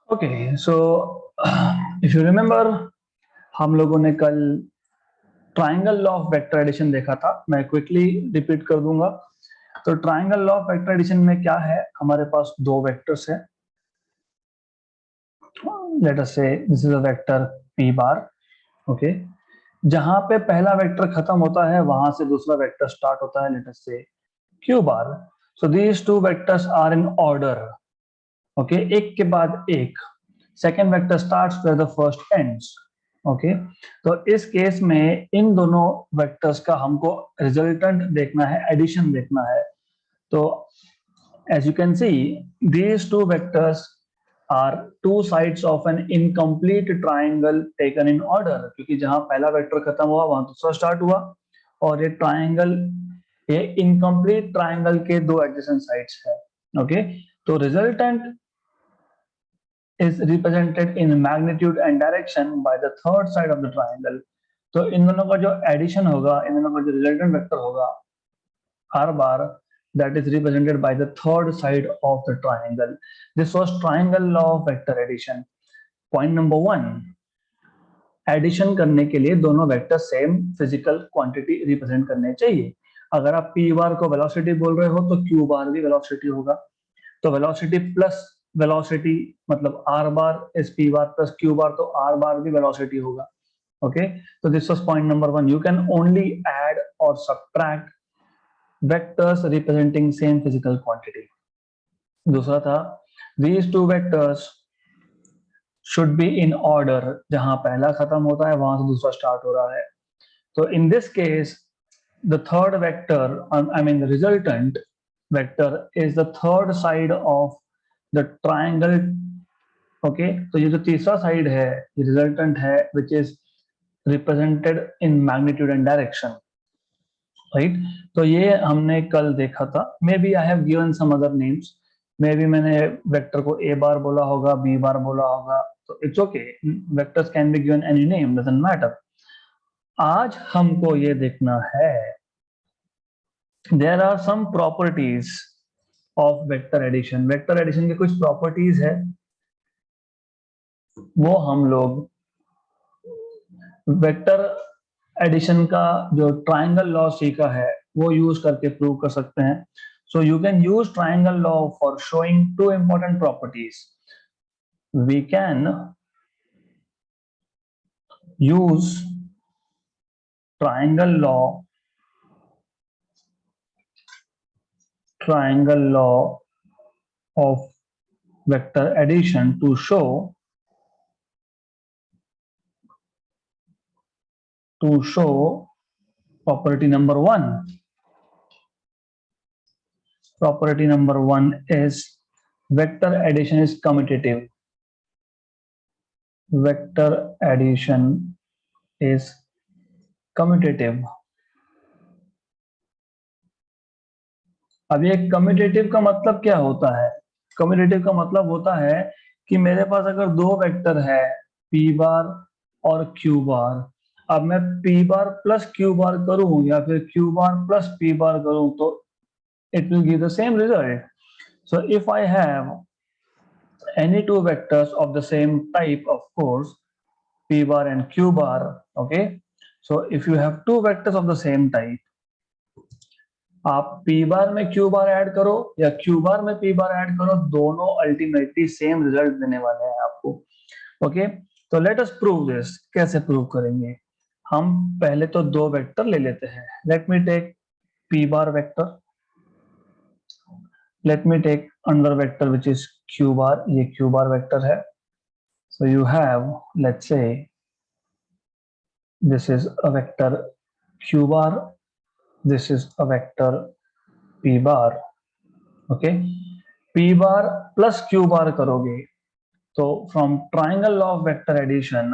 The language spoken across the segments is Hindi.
Okay so if you remember हम लोगों ने कल triangle law of vector addition देखा था। मैं क्विकली रिपीट कर दूंगा। तो triangle law of vector addition में क्या है, हमारे पास दो वेक्टर्स है। लेट अस से this is a vector p bar. Okay, जहां पे पहला वेक्टर खत्म होता है वहां से दूसरा वेक्टर स्टार्ट होता है, late us say q bar. So these two vectors are in order. Okay, एक के बाद एक। Second vector starts where the first ends. Okay, तो इस केस में इन दोनों वेक्टर्स का हमको रिजल्टेंट देखना है, एडिशन देखना है। तो as you can see these two vectors are two sides of an incomplete triangle taken in order, क्योंकि जहां पहला वेक्टर खत्म हुआ वहां दूसरा स्टार्ट हुआ। और ये ट्राइंगल, ये इनकम्प्लीट ट्राइंगल के दो एडजेसेंट साइड्स है। ओके, तो resultant is represented in magnitude and direction by the third side of the triangle। तो इन दोनों का जो एडिशन होगा, इन दोनों का जो रिजल्टेंट वेक्टर होगा हर बार, that is represented by the third side of the triangle। This was triangle law of vector addition। Point number 1, addition करने के लिए दोनों vector same physical quantity represent करने चाहिए। अगर आप p बार को वेलोसिटी बोल रहे हो तो q बार भी वेलोसिटी होगा। तो वेलोसिटी प्लस वेलोसिटी मतलब r bar is p bar plus q bar, तो r बार भी वेलोसिटी होगा। ओके, तो this was point number 1। You can only add और subtract vectors representing same physical quantity. दूसरा था these two vectors should be in order। जहां पहला खत्म होता है वहां से दूसरा स्टार्ट हो रहा है। तो in this case the third vector, I mean the resultant vector is the third side of the triangle। Okay, तो ये जो तीसरा साइड है, ये रिजल्टेंट है, which is represented in magnitude and direction. Right, तो ये हमने कल देखा था। Maybe I have given some other names. Maybe मैंने वेक्टर को a बार बोला होगा, b बार बोला होगा, तो it's okay. Vectors can be given any name, doesn't matter. आज हमको ये देखना है, there are some properties of vector addition. Vector addition की कुछ प्रॉपर्टीज है, वो हम लोग वेक्टर एडिशन का जो ट्राइंगल लॉ सीखा है वो यूज करके प्रूव कर सकते हैं। So you can use triangle law for showing two important properties. We can use triangle law of vector addition to show property number 1। property number 1 is vector addition is commutative। vector addition is commutative। अब ये कम्यूटेटिव का मतलब क्या होता है? कम्यूटेटिव का मतलब होता है कि मेरे पास अगर दो वेक्टर है p बार और q बार, अब मैं p बार प्लस q बार करूं या फिर q बार प्लस p बार करूं, तो it will give the same result। So if I have any two vectors of the same type, of course p bar and q bar, okay, so if you have two vectors of the same type, आप p बार में q बार ऐड करो या q बार में p बार ऐड करो, दोनों अल्टीमेटली सेम रिजल्ट देने वाले हैं आपको। ओके, तो लेट अस प्रूव दिस। कैसे प्रूव करेंगे? हम पहले तो दो वेक्टर ले लेते हैं। Let me take p bar vector, let me take another vector which is q bar. ये q बार वेक्टर है। So you have, let's say, this is a vector q bar, this is a vector p bar। Okay, p bar plus q bar करोगे तो from triangle law of vector addition,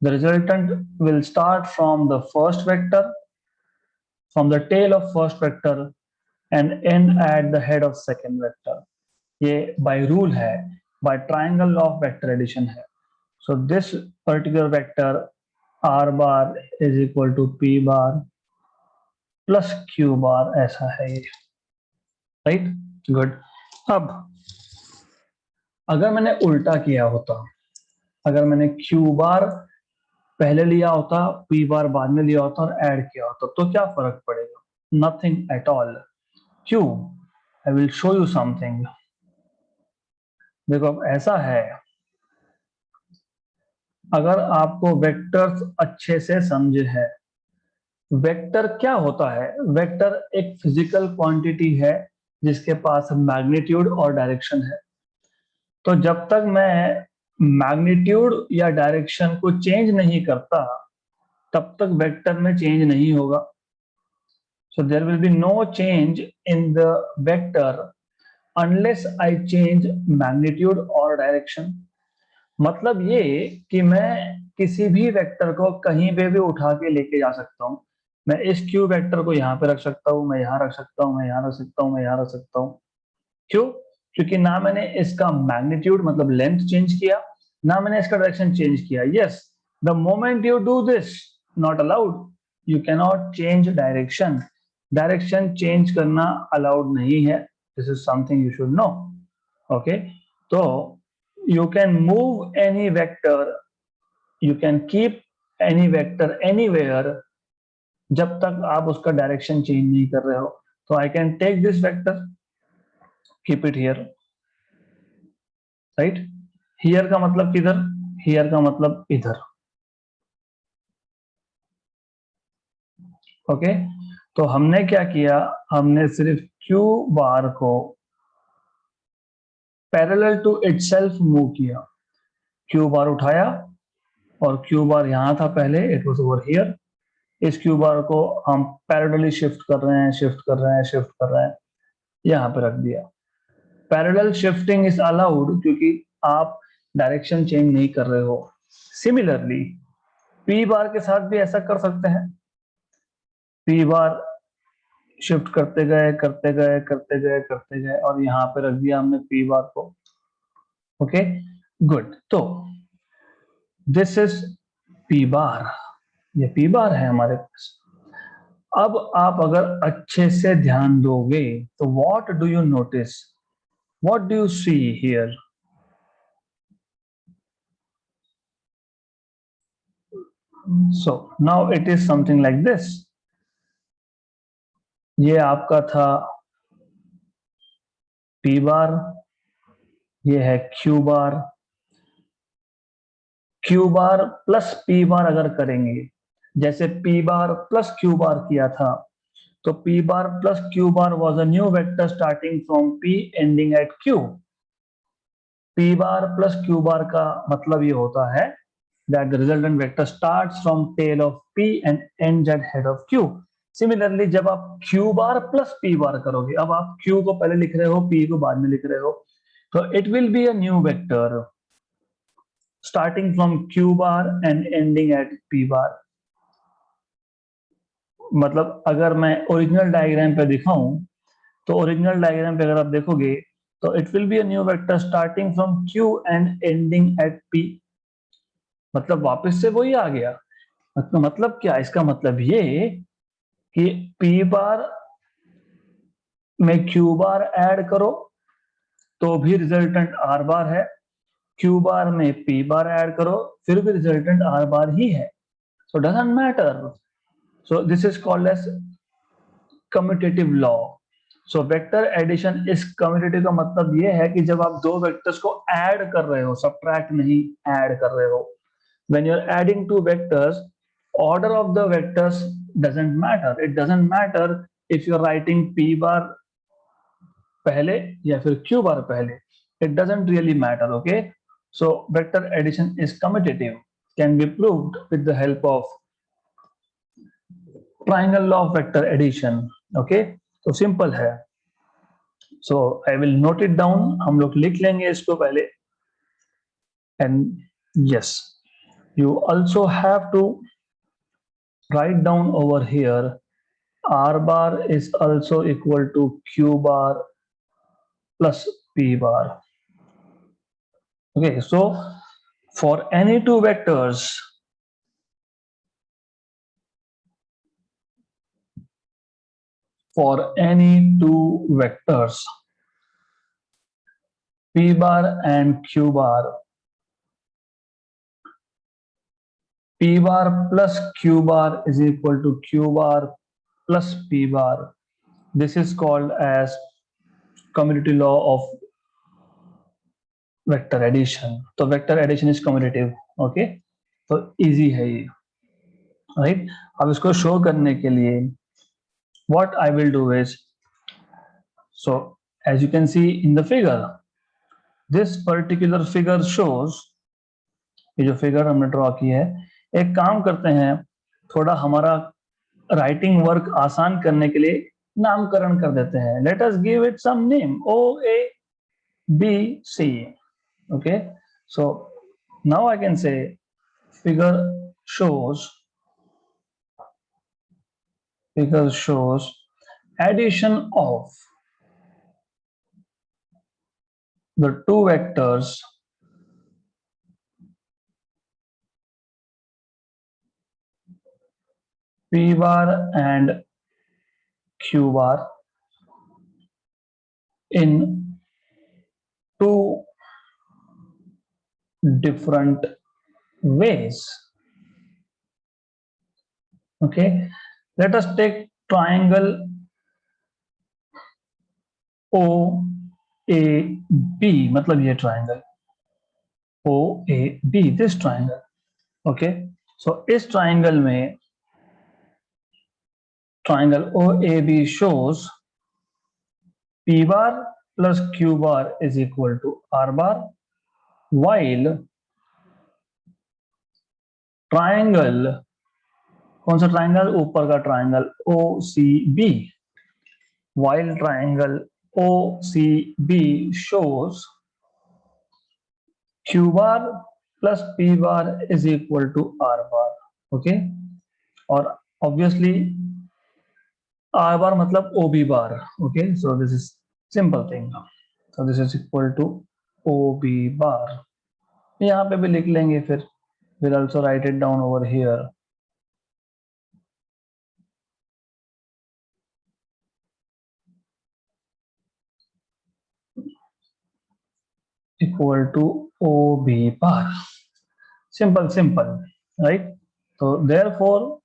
the resultant will start from the first vector, from the tail of first vector, and end at the head of second vector। ये by rule है, by triangle law of vector addition है। So this particular vector r bar is equal to p bar plus q bar, ऐसा है ये। Right, good. अब अगर मैंने उल्टा किया होता, अगर मैंने क्यू बार पहले लिया होता, पी बार बाद में लिया होता और ऐड किया होता, तो क्या फर्क पड़ेगा? Nothing at all. क्यों? I will show you something. देखो अब ऐसा है, अगर आपको वेक्टर्स अच्छे से समझे है, वेक्टर क्या होता है? वेक्टर एक फिजिकल क्वांटिटी है जिसके पास मैग्नीट्यूड और डायरेक्शन है। तो जब तक मैं मैग्नीट्यूड या डायरेक्शन को चेंज नहीं करता, तब तक वेक्टर में चेंज नहीं होगा। So there will be no change in the vector unless I change magnitude और डायरेक्शन। मतलब ये कि मैं किसी भी वेक्टर को कहीं पे भी उठा के लेके जा सकता हूँ। मैं इस क्यू वेक्टर को यहाँ पे रख सकता हूँ, मैं यहाँ रख सकता हूँ, मैं यहाँ रख सकता हूँ, मैं यहाँ रख सकता हूँ। क्यों? क्योंकि ना मैंने इसका मैग्नीट्यूड मतलब लेंथ चेंज किया, ना मैंने इसका डायरेक्शन चेंज किया। Yes, the moment you do this, not allowed, you cannot change direction. Direction change करना अलाउड नहीं है। This is something you should know. Okay, तो you can move any vector, you can keep any vector anywhere जब तक आप उसका डायरेक्शन चेंज नहीं कर रहे हो। तो I can take this vector, keep it here, right? Here का मतलब किधर? हियर का मतलब इधर। ओके, तो हमने क्या किया? हमने सिर्फ क्यू बार को पैरेलल टू इटसेल्फ मूव किया। क्यू बार उठाया और क्यू बार यहां था पहले, इट वाज ओवर हियर। इस क्यू बार को हम पैरेलली शिफ्ट कर रहे हैं, शिफ्ट कर रहे हैं, शिफ्ट कर रहे हैं, यहाँ पे रख दिया। पैरेलल शिफ्टिंग इज अलाउड क्योंकि आप डायरेक्शन चेंज नहीं कर रहे हो। सिमिलरली पी बार के साथ भी ऐसा कर सकते हैं। पी बार शिफ्ट करते गए, करते गए, करते गए, करते गए और यहाँ पे रख दिया हमने पी बार को। Okay, good. तो दिस इज पी बार, ये पी बार है हमारे पास। अब आप अगर अच्छे से ध्यान दोगे तो what do you notice, what do you see here? So now it is something like this. ये आपका था पी बार, ये है Q bar. Q bar plus P बार अगर करेंगे, जैसे पी बार प्लस क्यू बार किया था, तो P bar plus Q bar was a new vector starting from P ending eight Q. P bar plus Q bar का मतलब ये होता है that the resultant vector starts from tail of p and ends at head of q. Similarly, जब आप q बार प्लस p बार करोगे, अब आप q को पहले लिख रहे हो, p को बाद में लिख रहे हो, तो it will be a new vector starting from q bar and ending at p bar. मतलब अगर मैं ओरिजिनल डायग्राम पे दिखाऊं, तो ओरिजिनल डायग्राम पे अगर आप देखोगे तो it will be a new vector starting from q and ending eight p। मतलब वापस से वही आ गया। मतलब क्या? इसका मतलब ये कि पी बार में क्यू बार ऐड करो तो भी रिजल्टेंट आर बार है, क्यू बार में पी बार ऐड करो फिर भी रिजल्टेंट आर बार ही है। So doesn't matter. So this is called as commutative law. So vector addition is commutative का मतलब ये है कि जब आप दो वेक्टर्स को ऐड कर रहे हो, सब्ट्रैक्ट नहीं, ऐड कर रहे हो, when you're adding two vectors, order of the vectors doesn't matter. It doesn't matter if you're writing p bar पहले या फिर q bar पहले. It doesn't really matter. Okay, so vector addition is commutative, can be proved with the help of triangle law of vector addition. Okay, तो simple है. So I will note it down. हम लोग लिख लेंगे इसको पहले. And yes, you also have to write down over here R bar is also equal to Q bar plus P bar. Okay, so for any two vectors, for any two vectors, P bar and Q bar. P bar plus Q bar is equal to Q bar plus P bar. This is called as commutative law of vector addition. तो vector addition is commutative. Okay, तो easy है ये, right? अब इसको शो करने के लिए what I will do is, so as you can see in the figure, this particular figure shows, ये जो फिगर हमने ड्रॉ की है, एक काम करते हैं, थोड़ा हमारा राइटिंग वर्क आसान करने के लिए नामकरण कर देते हैं. Let us give it some name, O A B C. Okay, so now I can say figure shows addition of the two vectors P bar and Q bar in two different ways. Okay, let us take triangle OAB, मतलब ये triangle OAB, this triangle. Okay, so इस triangle में triangle OAB shows P bar plus Q bar is equal to R bar, while triangle, कौन सा triangle, ऊपर का triangle OCB, while triangle OCB shows Q bar plus P bar is equal to R bar. Okay, और obviously R bar मतलब OB bar. Okay, so this is simple thing. So this is equal to OB bar. यहाँ पे भी लिख लेंगे फिर. We'll also write it down over here. Equal to OB bar. Simple, right? So therefore,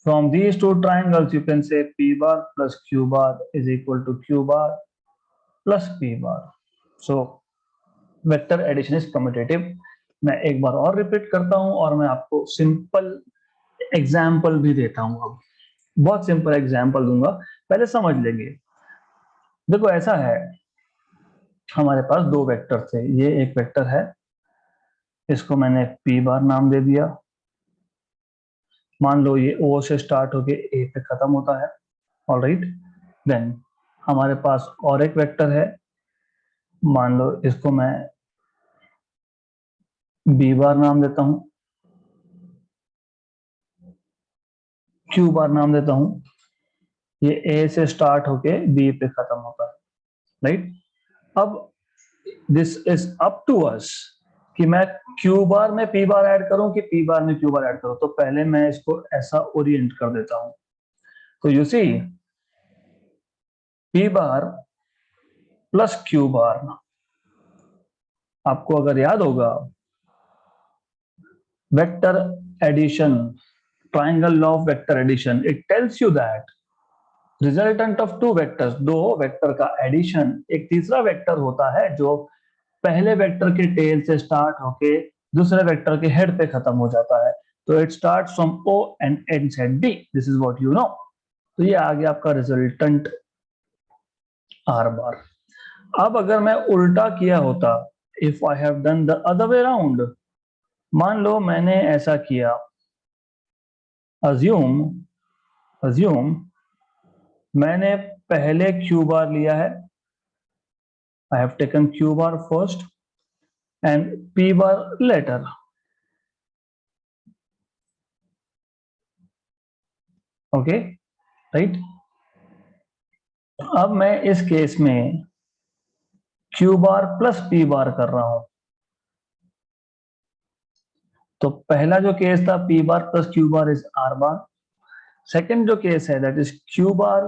from these two triangles, you can say P bar plus Q bar is equal to Q bar plus P bar. So vector addition is commutative. मैं एक बार और रिपीट करता हूं और मैं आपको सिंपल एग्जाम्पल भी देता हूं. अब बहुत सिंपल एग्जाम्पल दूंगा, पहले समझ लेंगे. देखो ऐसा है, हमारे पास दो वेक्टर थे. ये एक वेक्टर है, इसको मैंने P बार नाम दे दिया. मान लो ये O से स्टार्ट होके A पे खत्म होता है. ऑलराइट, देन हमारे पास और एक वेक्टर है, मान लो इसको मैं B बार नाम देता हूं, Q बार नाम देता हूं. ये A से स्टार्ट होके B पे खत्म होता है. राइट, अब this is up to us कि मैं Q बार में P बार ऐड करूं कि P बार में Q बार ऐड करूं. तो पहले मैं इसको ऐसा ओरिएंट कर देता हूं. तो you see P bar plus Q bar, आपको अगर याद होगा vector addition, triangle law of vector addition, it tells you that resultant of two vectors, दो वेक्टर का एडिशन, एक तीसरा वेक्टर होता है जो पहले वेक्टर के टेल से स्टार्ट होके दूसरे वेक्टर के हेड पे खत्म हो जाता है. तो it starts from O and ends at D. This is what you know. तो ये आ गया आपका रिजल्टेंट R बार. अब अगर मैं उल्टा किया होता, if I have done the other way around, मान लो मैंने ऐसा किया, अज्यूम मैंने पहले Q बार लिया है, I have taken Q bar first and P bar later. Okay, right? अब मैं इस केस में Q बार प्लस P बार कर रहा हूं. तो पहला जो केस था P bar plus Q bar is R bar. Second जो केस है that is Q bar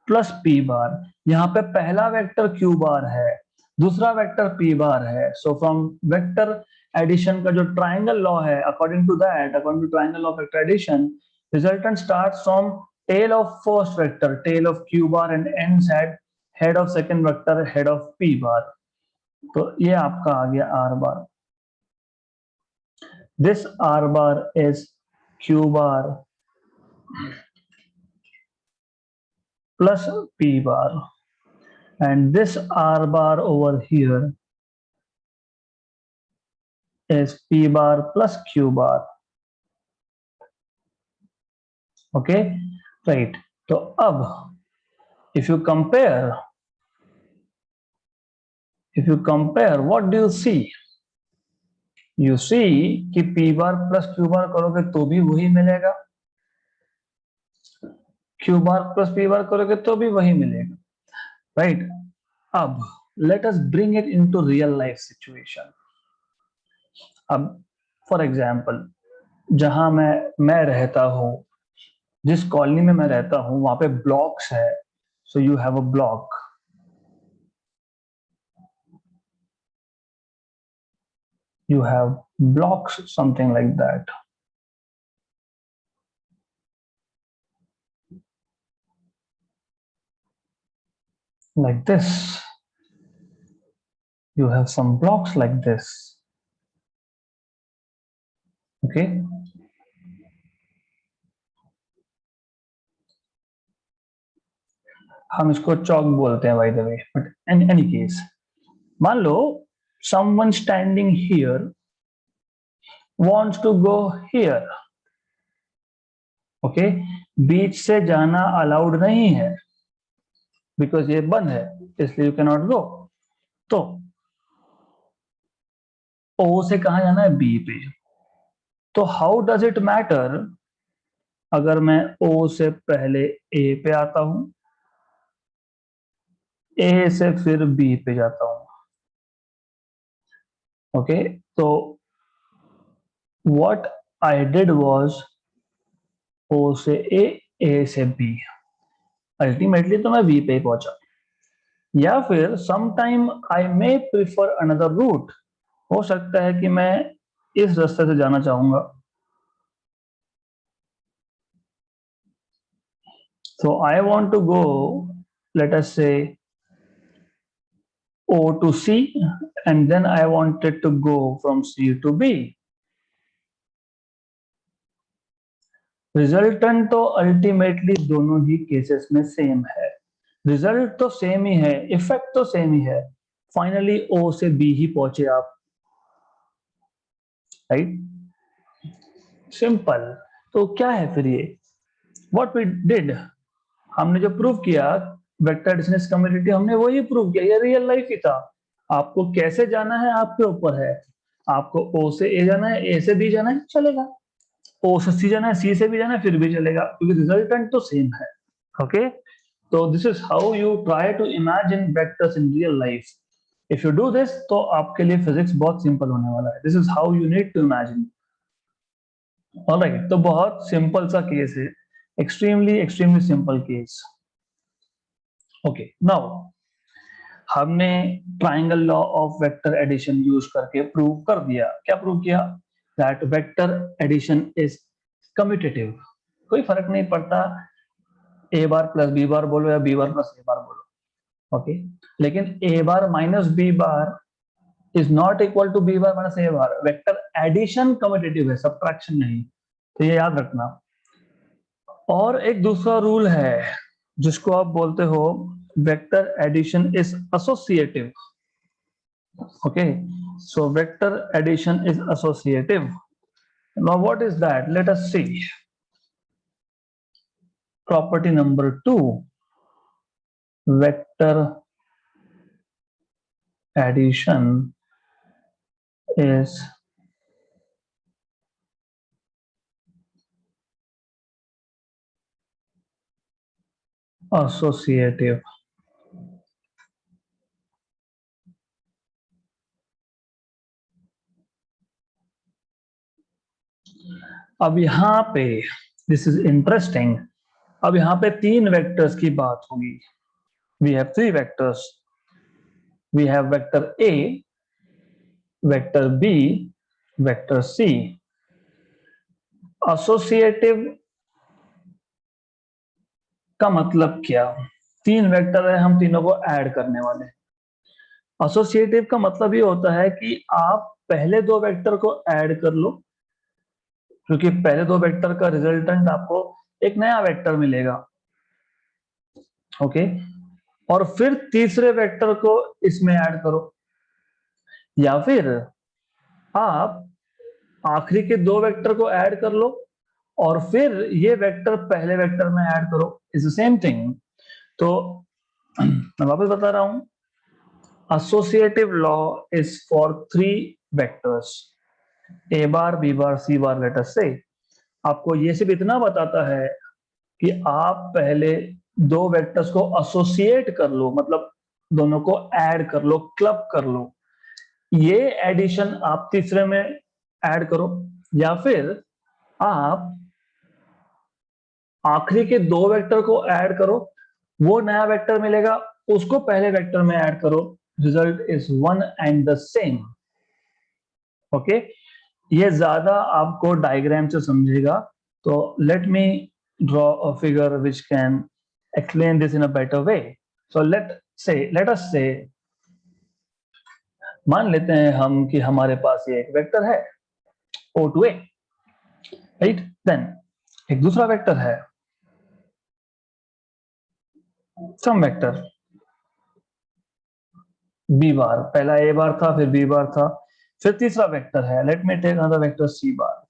plus P बार. यहाँ पे पहला वेक्टर Q बार है, दूसरा वेक्टर p बार है. सो फ्रॉम वेक्टर एडिशन का जो ट्राइंगल लॉ है, according to triangle law of vector addition, resultant starts from tail of first vector, tail of q bar, and ends at head of second vector, head of p bar. तो ये आपका आ गया r bar. This r bar is q bar plus p bar, and this r bar over here is p bar plus q bar. Okay, right. तो अब if you compare, what do you see? You see कि p bar plus q bar करोगे तो भी वही मिलेगा, q bar plus p bar करोगे तो भी वही मिलेगा, right? अब let us bring it into real life situation. अब फॉर एग्जाम्पल, जहां मैं रहता हूं, जिस कॉलोनी में मैं रहता हूं, वहां पे ब्लॉक्स है. So you have a block, you have blocks, something like that. Like this. You have some blocks like this. Okay. हम इसको चौक बोलते हैं, by the way. But in any case, मान लो someone standing here wants to go here. Okay. बीच से जाना अलाउड नहीं है, बिकॉज ये बंद है, इसलिए यू कैन नॉट गो. तो ओ से कहा जाना है बी पे. तो हाउ डज इट मैटर अगर मैं ओ से पहले ए पे आता हूं, ए से फिर बी पे जाता हूं. ओके, तो what I did was oh से ए से बी, अल्टीमेटली तो मैं बी पे पहुंचा. या फिर sometime I may prefer another root, हो सकता है कि मैं इस रास्ते से जाना चाहूंगा. So I want to go, let us say, O to C, and then I wanted to go from C to B. Resultant तो अल्टीमेटली दोनों ही केसेस में सेम है. रिजल्ट तो सेम ही है, इफेक्ट तो सेम ही है. फाइनली ओ से बी ही पहुंचे आप, राइट? सिंपल. तो क्या है फिर ये? व्हाट वी डिड, हमने जो प्रूव किया वेक्टर एडिशन कम्युनिटी, हमने वही प्रूव किया. ये रियल लाइफ ही था. आपको कैसे जाना है आपके ऊपर है. आपको ओ से ए जाना है, ए से बी जाना है, चलेगा. ओ से सी जाना है, सी से भी जाना है, फिर भी चलेगा, क्योंकि रिजल्टेंट तो सेम है. ओके, तो this is how you try to imagine vectors in real life. If you do this तो आपके लिए फिजिक्स बहुत सिंपल होने वाला है. This is how you need to imagine. Alright, तो बहुत सिंपल सा केस है, extremely simple case. Okay, now हमने triangle law of vector addition use करके प्रूव कर दिया. क्या प्रूव किया? That vector addition is commutative. कोई फर्क नहीं पड़ता ए बार प्लस बी बार बोलो या बी बार प्लस ए बार बोलो. ओके, लेकिन A bar minus B bar is not equal to B bar minus A bar. Vector addition commutative है, सब्ट्रैक्शन नहीं. तो ये याद रखना. और एक दूसरा रूल है जिसको आप बोलते हो vector addition is associative. Okay, so vector addition is associative. Now what is that? Let us see. Property number 2, vector addition is associative. अब यहाँ पे दिस इज इंटरेस्टिंग. अब यहाँ पे 3 वेक्टर्स की बात होगी. We have 3 vectors. we have vector A, vector B, vector C. Associative का मतलब क्या? तीन वेक्टर है, हम तीनों को ऐड करने वाले। एसोसिएटिव का मतलब ये होता है कि आप पहले दो वेक्टर को ऐड कर लो, क्योंकि पहले दो वेक्टर का रिजल्टेंट आपको एक नया वेक्टर मिलेगा, ओके। और फिर तीसरे वेक्टर को इसमें ऐड करो, या फिर आप आखिरी के दो वेक्टर को ऐड कर लो और फिर ये वेक्टर पहले वेक्टर में ऐड करो, इज द सेम थिंग। तो मैं वापस बता रहा हूं, associative law is for three vectors, a bar, b bar, c bar, let us say। आपको ये सिर्फ इतना बताता है कि आप पहले दो वेक्टर्स को एसोसिएट कर लो, मतलब दोनों को ऐड कर लो, क्लब कर लो। ये एडिशन आप तीसरे में ऐड करो, या फिर आप आखिरी के दो वेक्टर को ऐड करो, वो नया वेक्टर मिलेगा, उसको पहले वेक्टर में ऐड करो, result is one and the same, okay. ये ज्यादा आपको डायग्राम से समझेगा, तो let me draw a figure which can explain this in a better way. So let us से, मान लेते हैं हम कि हमारे पास ये एक वेक्टर है O2A, राइट। देन एक दूसरा वेक्टर है सम वेक्टर B बार, पहला A बार था, फिर B बार था, फिर तीसरा वेक्टर है, let me take another vector C bar,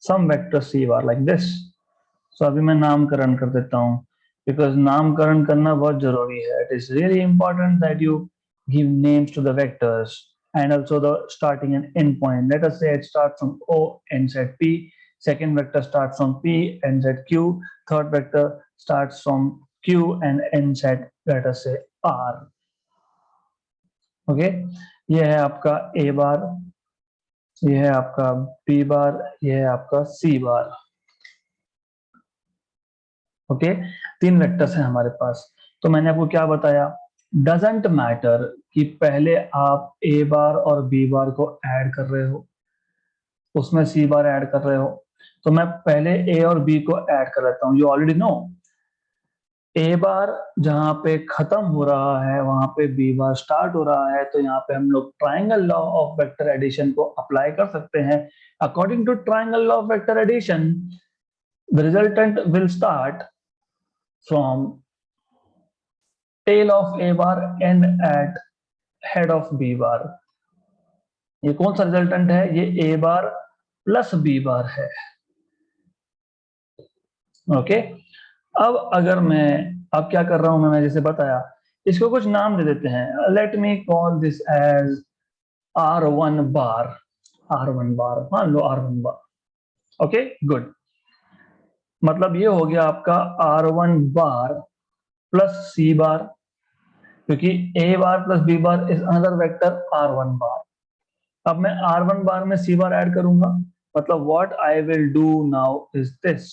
some vector C bar like this. So अभी मैं नामकरण कर देता हूं, बिकॉज नामकरण करना बहुत जरूरी है। It is really important that you give names to the vectors and also the starting and end point. Let us say it starts from O, ends at P. Second vector starts from P, ends at Q. Third vector starts from Q and ends at, let us say, R. Okay, ये है आपका A बार, ये है आपका B बार, ये है आपका C बार, ओके। तीन वेक्टर्स हैं हमारे पास। तो मैंने आपको क्या बताया, डजेंट मैटर कि पहले आप ए बार और बी बार को ऐड कर रहे हो, उसमें सी बार ऐड कर रहे हो, तो मैं पहले ए और बी को ऐड कर लेता हूं। यू ऑलरेडी नो, ए बार जहां पे खत्म हो रहा है वहां पे बी बार स्टार्ट हो रहा है, तो यहाँ पे हम लोग triangle law of vector addition को अप्लाई कर सकते हैं। According to triangle law of vector addition, the resultant will start from tail of A bar end at head of B bar। ये कौन सा रिजल्टेंट है? ये A बार प्लस B बार है, ओके। अब अगर मैं, अब क्या कर रहा हूं मैं जैसे बताया, इसको कुछ नाम दे देते हैं। Let me call this as R1 bar, R1 bar, मान लो R1 बार, ओके गुड। मतलब ये हो गया आपका R1 बार प्लस C बार, क्योंकि A bar plus B bar is another vector R1 बार। अब मैं R1 बार में C बार ऐड करूंगा, मतलब what I will do now is this,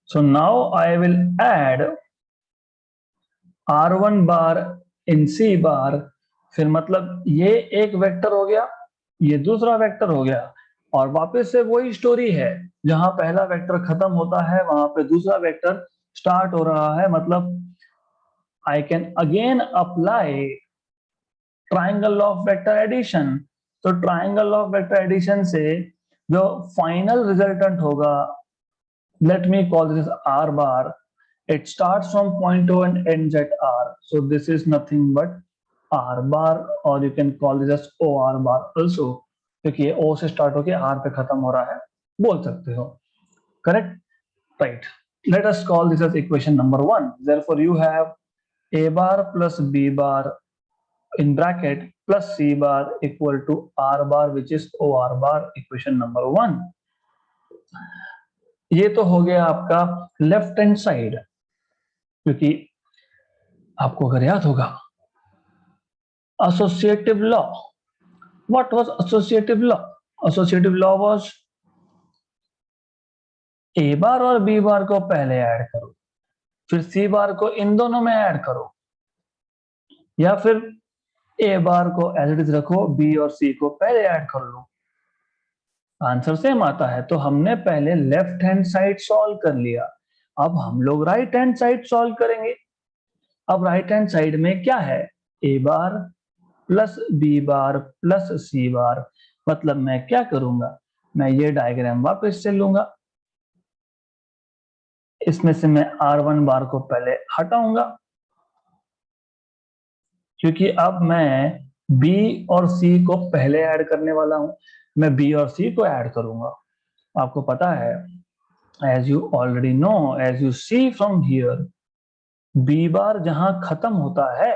so now I will add R1 bar in C बार, फिर मतलब ये एक वेक्टर हो गया, ये दूसरा वेक्टर हो गया, और वापस से वही स्टोरी है, जहां पहला वेक्टर खत्म होता है वहां पे दूसरा वेक्टर स्टार्ट हो रहा है। मतलब I can again apply triangle of vector addition. तो ट्राइंगल ऑफ वेक्टर एडिशन से जो फाइनल रिजल्टेंट होगा, let me call this R bar, it starts from point O and ends at R, so this is nothing but R bar, or you can call this as OR bar also, क्योंकि O से स्टार्ट होके R पे खत्म हो रहा है, बोल सकते हो, correct, right. Let us call this as equation number 1। Therefore you have A bar plus B bar in bracket plus C bar equal to R bar, which is OR bar, equation number 1। ये तो हो गया आपका लेफ्ट हैंड साइड, क्योंकि आपको अगर याद होगा associative law, what was associative law? Associative law was ए बार और बी बार को पहले ऐड करो, फिर सी बार को इन दोनों में ऐड करो, या फिर ए बार को एज इट इज रखो, बी और सी को पहले ऐड कर लो, आंसर सेम आता है। तो हमने पहले लेफ्ट हैंड साइड सॉल्व कर लिया, अब हम लोग राइट हैंड साइड सॉल्व करेंगे। अब राइट हैंड साइड में क्या है, ए बार प्लस बी बार प्लस सी बार, मतलब मैं क्या करूंगा, मैं ये डायग्राम वापस से लूंगा, इसमें से मैं R1 बार को पहले हटाऊंगा, क्योंकि अब मैं B और C को पहले ऐड करने वाला हूं, मैं B और C को ऐड करूंगा। आपको पता है, as you already know, as you see from here, B बार जहां खत्म होता है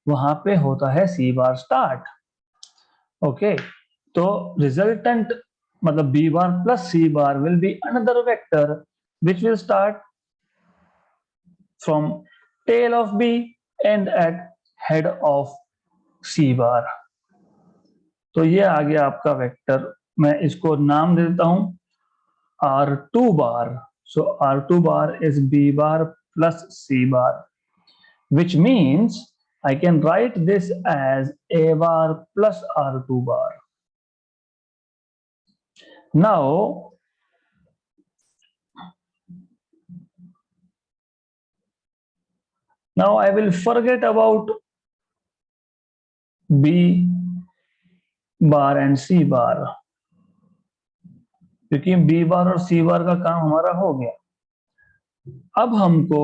वहां पे होता है C बार स्टार्ट। ओके, तो रिजल्टेंट मतलब B bar plus C bar will be another vector which will start from tail of B and at head of C बार। तो ये आ गया आपका वेक्टर, मैं इसको नाम दे देता हूं R2 bar. So R2 bar is B bar plus C bar, which means I can write this as A bar plus R2 bar. Now I will forget about B bar and C bar, क्योंकि B बार और C बार का काम हमारा हो गया। अब हमको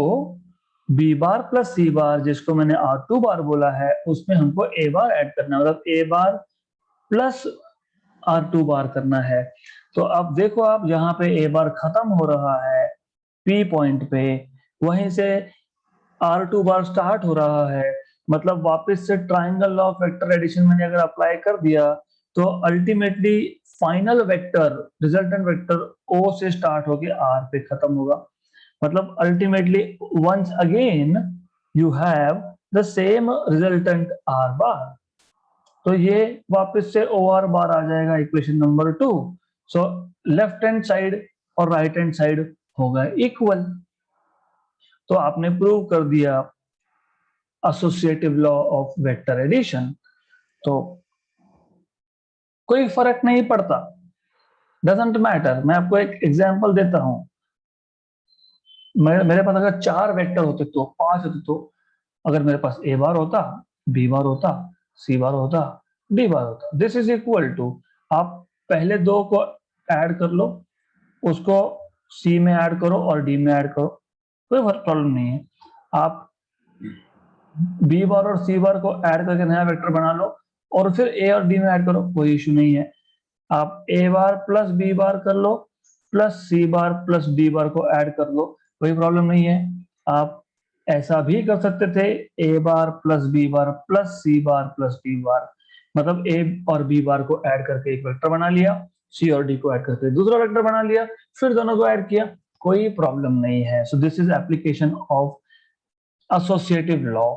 B बार प्लस C बार, जिसको मैंने R2 बार बोला है, उसमें हमको A बार ऐड करना है, मतलब A बार प्लस R2 बार करना है। तो अब देखो, आप जहां पे A बार खत्म हो रहा है P पॉइंट पे, वहीं से R2 बार स्टार्ट हो रहा है, मतलब वापस से triangle law of vector addition मैंने अगर अप्लाई कर दिया तो ultimately final vector, resultant vector O से स्टार्ट होके R पे खत्म होगा। मतलब ultimately once again you have the same resultant R bar, तो ये वापस से OR बार आ जाएगा equation number 2। So left hand side और राइट हैंड साइड होगा इक्वल। तो आपने प्रूव कर दिया associative law of vector addition. तो कोई फर्क नहीं पड़ता, डजंट मैटर। मैं आपको एक एग्जांपल देता हूं, मेरे पास अगर 4 वेक्टर होते तो 5 होते, तो अगर मेरे पास A बार होता, B बार होता, C बार होता, D बार होता, दिस इज इक्वल टू, आप पहले 2 को ऐड कर लो, उसको C में ऐड करो और D में ऐड करो, कोई प्रॉब्लम नहीं है। आप B बार और C बार को ऐड करके नया वेक्टर बना लो और फिर A और D में ऐड करो, कोई इश्यू नहीं है। आप A बार प्लस B बार कर लो, प्लस C बार प्लस D बार को ऐड कर लो, कोई प्रॉब्लम नहीं है। आप ऐसा भी कर सकते थे, A bar plus B bar plus C bar plus D बार, मतलब A और B बार को ऐड करके एक वेक्टर बना लिया, C और D को ऐड करके दूसरा वेक्टर बना लिया, फिर दोनों को ऐड किया, कोई प्रॉब्लम नहीं है। सो this is application of associative law.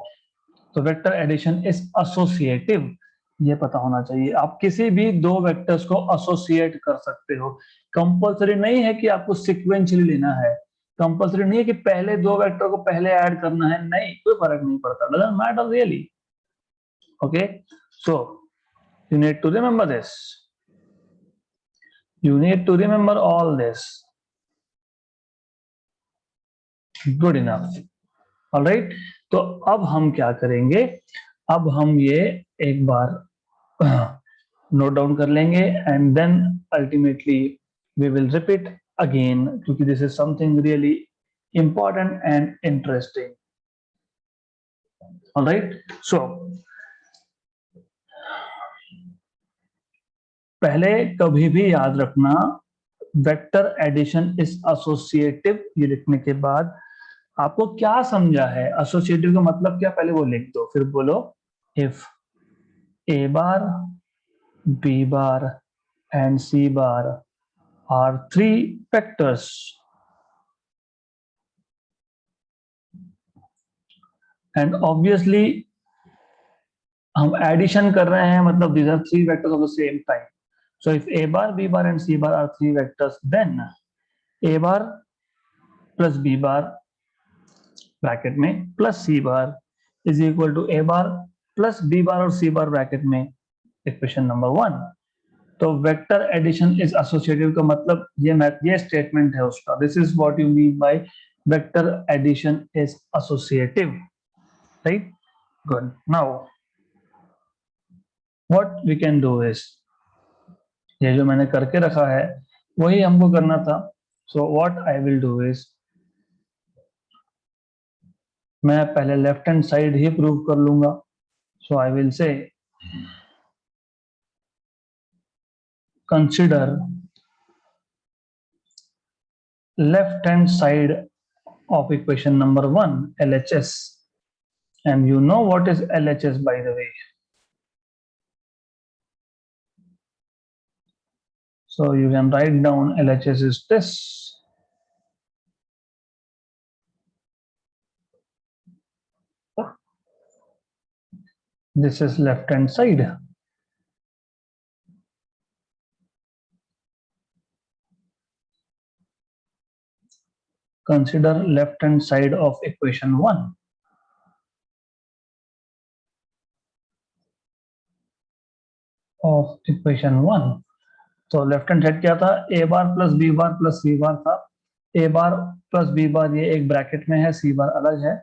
तो वेक्टर एडिशन इज एसोसिएटिव, ये पता होना चाहिए। आप किसी भी 2 वेक्टर्स को एसोसिएट कर सकते हो, कंपलसरी नहीं है कि आपको सीक्वेंशियली लेना है, कंपलसरी नहीं है कि पहले 2 वेक्टर को पहले ऐड करना है, नहीं, कोई फर्क नहीं पड़ता, doesn't matter really. Okay, so you need to remember this, you need to remember all this, good enough, all right। तो अब हम क्या करेंगे, अब हम ये एक बार नोट डाउन कर लेंगे and then ultimately we will repeat again, क्योंकि this is something really important and interesting. Alright, so पहले कभी भी याद रखना, वेक्टर एडिशन इज एसोसिएटिव, ये लिखने के बाद आपको क्या समझा है, एसोसिएटिव का मतलब क्या, पहले वो लिख दो, फिर बोलो if A bar, B bar and C bar are 3 vectors and obviously हम एडिशन कर रहे हैं, मतलब these are 3 vectors of the same type. So if A bar, B bar and C bar are 3 vectors, then A bar plus B bar bracket में plus C bar is equal to A bar plus B bar और सी बार ब्रैकेट में इक्वेशन नंबर 1। तो वेक्टर एडिशन इज एसोसिएटिव का मतलब ये स्टेटमेंट है उसका, this is what you mean by vector addition is associative, right? Good. Now what we can do is, ये जो मैंने करके रखा है वही हमको करना था। So what I will do is, मैं पहले लेफ्ट हैंड साइड ही प्रूव कर लूंगा। So I will say consider left hand side of equation number 1 LHS, and you know what is LHS by the way. So you can write down LHS is this. This is left hand side. Consider left hand side of equation 1. Of equation 1. तो लेफ्ट हैंड साइड क्या था, ए बार प्लस बी बार प्लस सी बार था। ए बार प्लस बी बार ये एक ब्रैकेट में है, सी बार अलग है,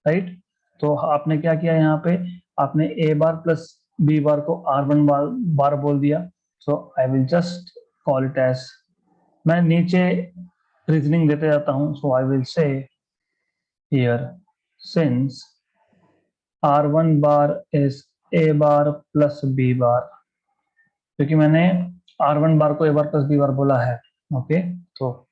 राइट? तो आपने क्या किया यहाँ पे, आपने ए बार प्लस बी बार को R1 बार बोल दिया। So I will just call it as, मैं नीचे रीजनिंग देते जाता हूँ। So I will say here since R1 bar is A bar plus B bar, क्योंकि मैंने R1 बार को ए बार प्लस बी बार बोला है, ओके? तो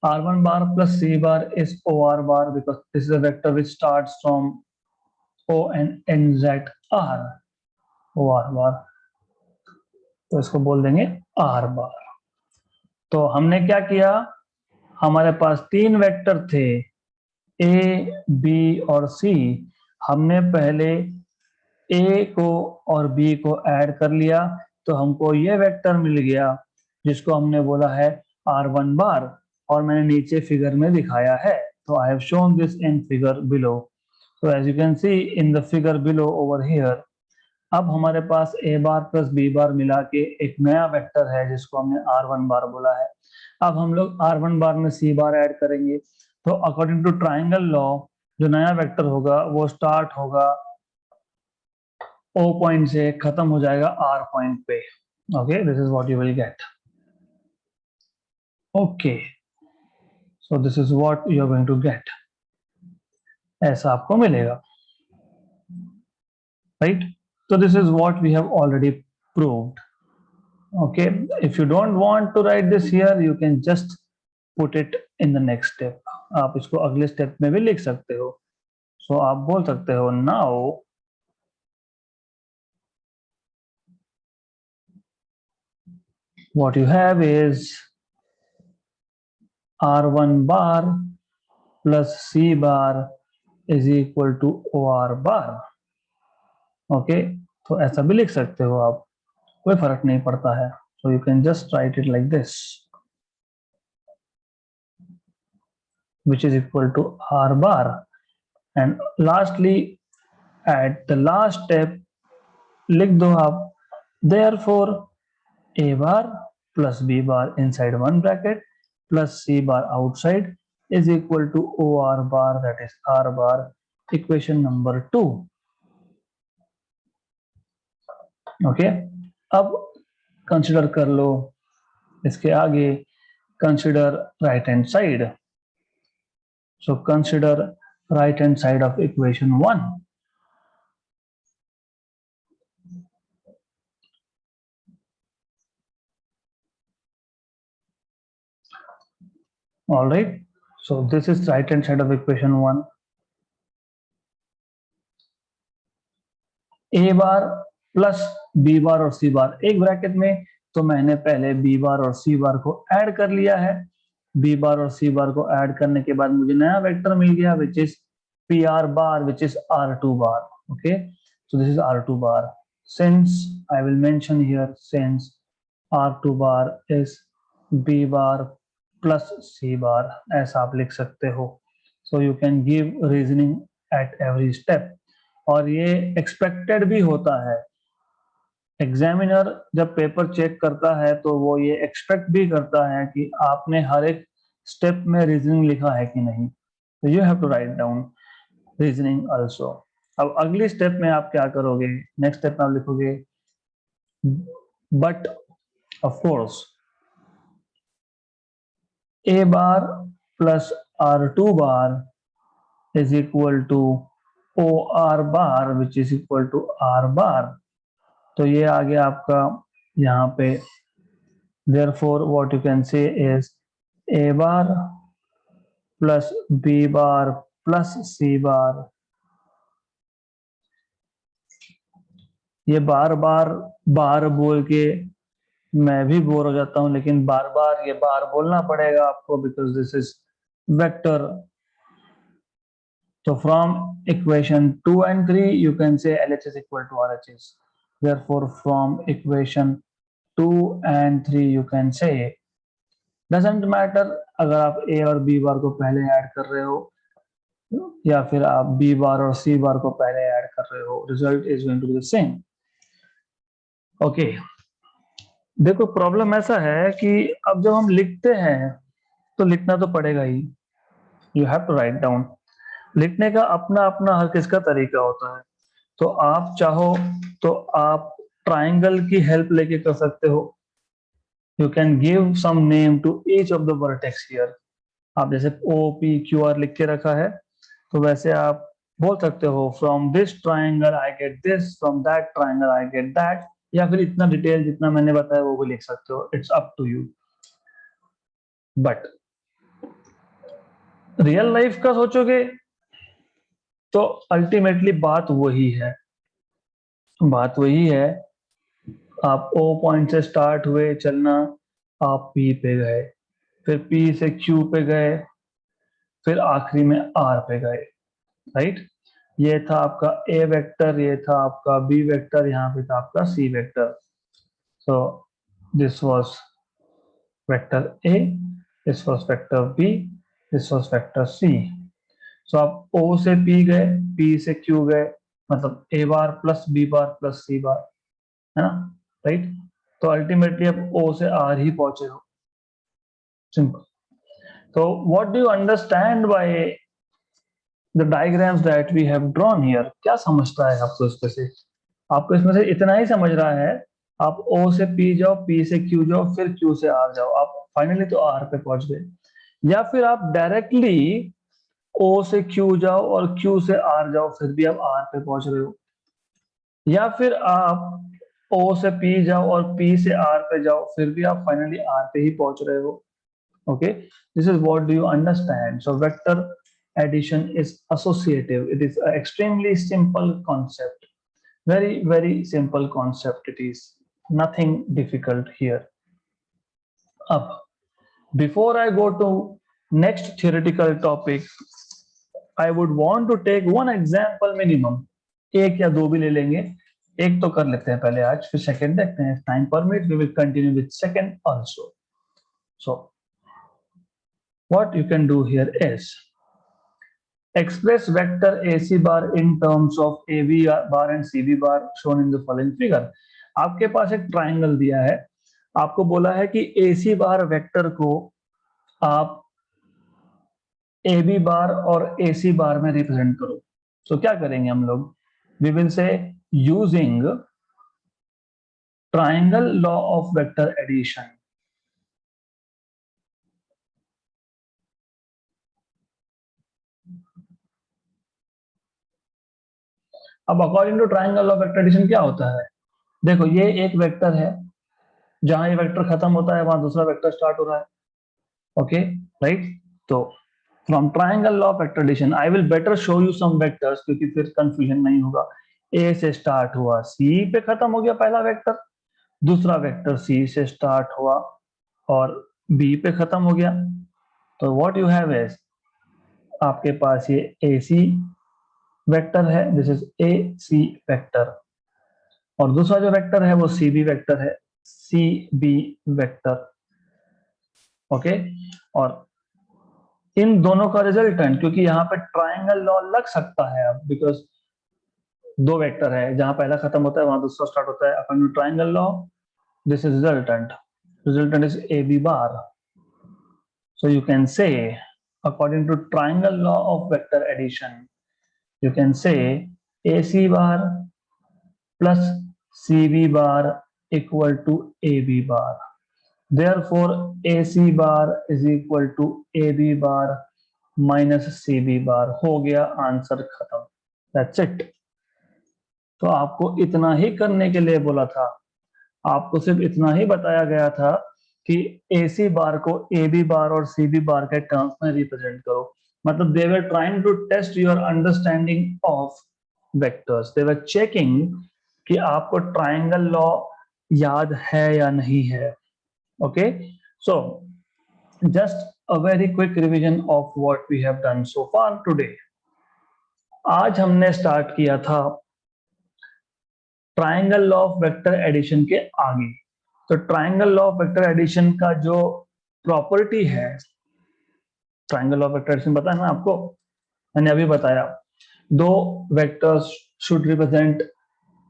R1 bar plus C bar is OR bar because this is a vector which starts from O and ends at R, OR bar, तो इसको बोल देंगे R bar। तो हमने क्या किया, हमारे पास तीन वेक्टर थे A, B और C। हमने पहले A को और B को ऐड कर लिया तो हमको ये वेक्टर मिल गया जिसको हमने बोला है R1 बार, और मैंने नीचे फिगर में दिखाया है। तो I have shown this in figure below. So as you can see in the figure below over here, अब हमारे पास ए बार प्लस बी बार मिला के एक नया वेक्टर है जिसको हमने R1 बार बोला है। अब हम लोग R1 बार में C बार ऐड करेंगे तो अकॉर्डिंग टू ट्राइंगल लॉ जो नया वेक्टर होगा वो स्टार्ट होगा O पॉइंट से, खत्म हो जाएगा R पॉइंट पे। Okay, this is what you will get. Okay, so this is what you are going to get, ऐसा आपको मिलेगा, right? So this is what we have already proved. Okay, if you don't want to write this here, you can just put it in the next step. आप इसको अगले स्टेप में भी लिख सकते हो। So आप बोल सकते हो now what you have is R1 bar plus C bar is equal to OR bar. Okay, तो ऐसा भी लिख सकते हो आप, कोई फर्क नहीं पड़ता है। So you can just write it like this, which is equal to R bar, and lastly at the last step लिख दो आप therefore A bar plus B bar inside one bracket plus C bar outside is equal to OR bar, that is R bar, equation number 2. Okay, अब कंसिडर कर लो इसके आगे, consider right hand side. So consider right hand side of equation 1। All right, so this is right hand side of equation 1. A bar plus B बार और C बार एक ब्रैकेट में, तो मैंने पहले B बार और C बार को ऐड कर लिया है। B बार और C बार को ऐड करने के बाद मुझे नया वेक्टर मिल गया which is PR bar, which is R2 bar. Okay, so this is R2 bar. Since I will mention here, since R2 bar is B bar plus C bar, ऐसा आप लिख सकते हो। So you can give reasoning at every step, और ये एक्सपेक्टेड भी होता है। एग्जामिनर जब पेपर चेक करता है तो वो ये एक्सपेक्ट भी करता है कि आपने हर एक स्टेप में रीजनिंग लिखा है कि नहीं, तो you have to write down reasoning also. अब अगली स्टेप में आप क्या करोगे, नेक्स्ट स्टेप में आप लिखोगे but of course A bar plus R2 bar is equal to OR bar which is equal to R bar। तो ये आ गया आपका यहाँ पे, therefore what you can say is A bar plus B bar plus C bar। ये बार बार बार बोल के मैं भी बोर हो जाता हूँ, लेकिन बार बार ये बार बोलना पड़ेगा आपको, because this is vector. So from equation 2 and 3 you can say LHS equal to RHS, therefore from equation 2 and 3 you can say doesn't matter अगर आप A और B बार को पहले ऐड कर रहे हो या फिर आप B बार और C बार को पहले ऐड कर रहे हो, result is going to be the same. Okay, देखो प्रॉब्लम ऐसा है कि अब जब हम लिखते हैं तो लिखना तो पड़ेगा ही, you have to write down. लिखने का अपना अपना हर किसका तरीका होता है, तो आप चाहो तो आप ट्राइंगल की हेल्प लेके कर सकते हो। You can give some name to each of the vertex here. आप जैसे OPQR लिख के रखा है, तो वैसे आप बोल सकते हो from this triangle I get this, from that triangle I get that, या फिर इतना डिटेल जितना मैंने बताया वो भी लिख सकते हो, it's up to you. But real life का सोचोगे तो अल्टीमेटली बात वही है। आप O पॉइंट से स्टार्ट हुए चलना, आप P पे गए, फिर P से Q पे गए, फिर आखिरी में R पे गए, राइट। ये था आपका A वेक्टर, ये था आपका B वेक्टर, यहाँ पे था आपका C vector. So this was vector A, this was vector B, this was vector C। सो आप O से P गए, P से Q गए, मतलब A bar plus B bar plus C बार, है ना, राइट। तो अल्टीमेटली आप O से R ही पहुंचे हो, सिंपल। तो what do you understand by the diagrams that we have drawn here, क्या समझता है आपको इसमें से? आपको इसमें से इतना ही समझ रहा है, आप O से P जाओ, P से Q जाओ, फिर Q से R जाओ, आप फाइनली तो R पे पहुंच गए। या फिर आप डायरेक्टली O से Q जाओ और Q से R जाओ, फिर भी आप R पे पहुंच रहे हो। या फिर आप O से P जाओ और P से R पे जाओ, फिर भी आप फाइनली R पे ही पहुंच रहे हो। Okay, this is what do you understand. So vector addition is associative. It is an extremely simple concept, very simple concept. It is nothing difficult here. Up, before I go to next theoretical topic, I would want to take one example minimum, एक या दो भी ले लेंगे, एक तो कर लेते हैं पहले आज, फिर सेकंड देखते हैं, time permit we will continue with second also. So what you can do here is express vector AC bar in terms of AB bar and CB bar shown in the following figure। आपके पास एक ट्राइंगल दिया है, आपको बोला है कि AC बार वेक्टर को आप AB बार और AC बार में रिप्रेजेंट करो। तो क्या करेंगे हम लोग, we will say using triangle law of vector addition. अब according to triangle law of vector addition क्या होता है, देखो ये एक वेक्टर है, जहां ये वेक्टर खत्म होता है वहां दूसरा वेक्टर स्टार्ट हो रहा है। Okay, right. तो from triangle law of vector addition I will better show you some vectors, क्योंकि फिर कंफ्यूजन नहीं होगा। ए से स्टार्ट हुआ, सी पे खत्म हो गया पहला वेक्टर, दूसरा वेक्टर सी से स्टार्ट हुआ और बी पे खत्म हो गया। तो व्हाट यू हैव इज, आपके पास ये ए सी वेक्टर है, this is A C vector, और दूसरा जो वेक्टर है वो सी बी वेक्टर है, सी बी वेक्टर। ओके, और इन दोनों का रिजल्टेंट, क्योंकि यहाँ पे ट्राइंगल लॉ लग सकता है अब, बिकॉज दो वेक्टर है, जहां पहला खत्म होता है वहां दूसरा स्टार्ट होता है, according to triangle law this is resultant is AB bar. So you can say, according to triangle law of vector addition, you can say AC bar plus CB bar equal to AB bar. Therefore AC bar is equal to AB bar minus CB bar. हो गया आंसर खत्म. That's it. तो आपको इतना ही करने के लिए बोला था, आपको सिर्फ इतना ही बताया गया था कि AC बार को AB बार और CB बार के टर्म्स में रिप्रेजेंट करो. मतलब they were trying to test your understanding of vectors. They were checking कि आपको ट्राइंगल लॉ याद है या नहीं है. Okay, so just a very quick revision of what we have done so far today. आज हमने स्टार्ट किया था triangle law of vector addition के आगे. तो triangle law of vector addition का जो प्रॉपर्टी है, triangle law of vector addition पता है ना आपको, मैंने अभी बताया. दो vectors should represent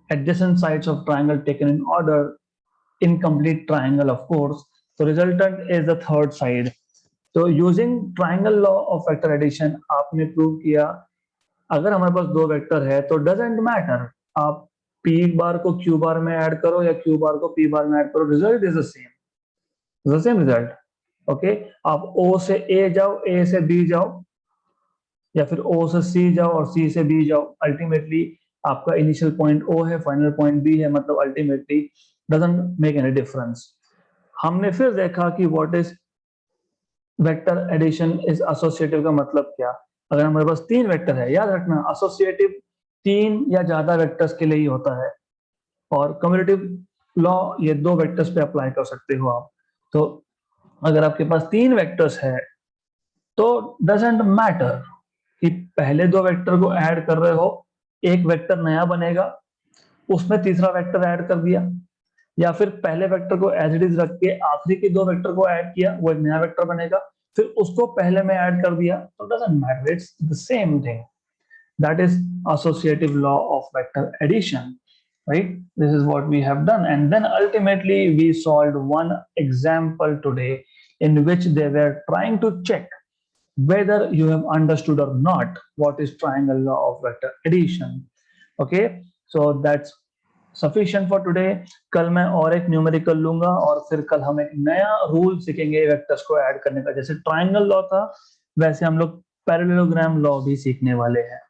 adjacent sides of triangle taken in order in complete triangle of course. तो resultant is the third side. तो using triangle law of vector addition आपने प्रूव किया, अगर हमारे पास दो वेक्टर है तो डजंट मैटर आप P बार को Q बार में ऐड करो या Q बार को P बार में ऐड करो, result is the same result. Okay, आप O से A जाओ, A से B जाओ, या फिर O से C जाओ और C से B जाओ, अल्टीमेटली आपका इनिशियल पॉइंट O है, फाइनल पॉइंट B है, मतलब ultimately doesn't make any difference. हमने फिर देखा कि what is vector addition is associative का मतलब क्या. अगर हमारे पास तीन वेक्टर है, याद रखना एसोसिएटिव तीन या ज्यादा वेक्टर्स के लिए ही होता है, और कम्यूटेटिव लॉ ये दो वेक्टर्स पे अप्लाई कर सकते हो आप. तो अगर आपके पास तीन वेक्टर्स है तो डजंट मैटर कि पहले दो वेक्टर को ऐड कर रहे हो, एक वेक्टर नया बनेगा, उसमें तीसरा वेक्टर ऐड कर दिया, या फिर पहले वेक्टर को एज इट इज रख के आखिरी के दो वेक्टर को ऐड किया, वो एक नया वेक्टर बनेगा, फिर उसको पहले में ऐड कर दिया. तो doesn't matter, it's the same thing. That is associative law of vector addition, right? This is what we have done, and then ultimately we solved one example today in which they were trying to check whether you have understood or not what is triangle law of vector addition. Okay, so that's sufficient for today. कल मैं और एक न्यूमेरिकल लूंगा और फिर कल हम एक नया रूल सीखेंगे वेक्टर्स को ऐड करने का. जैसे ट्राइंगल लॉ था वैसे हम लोग पैरेललोग्राम लॉ भी सीखने वाले हैं.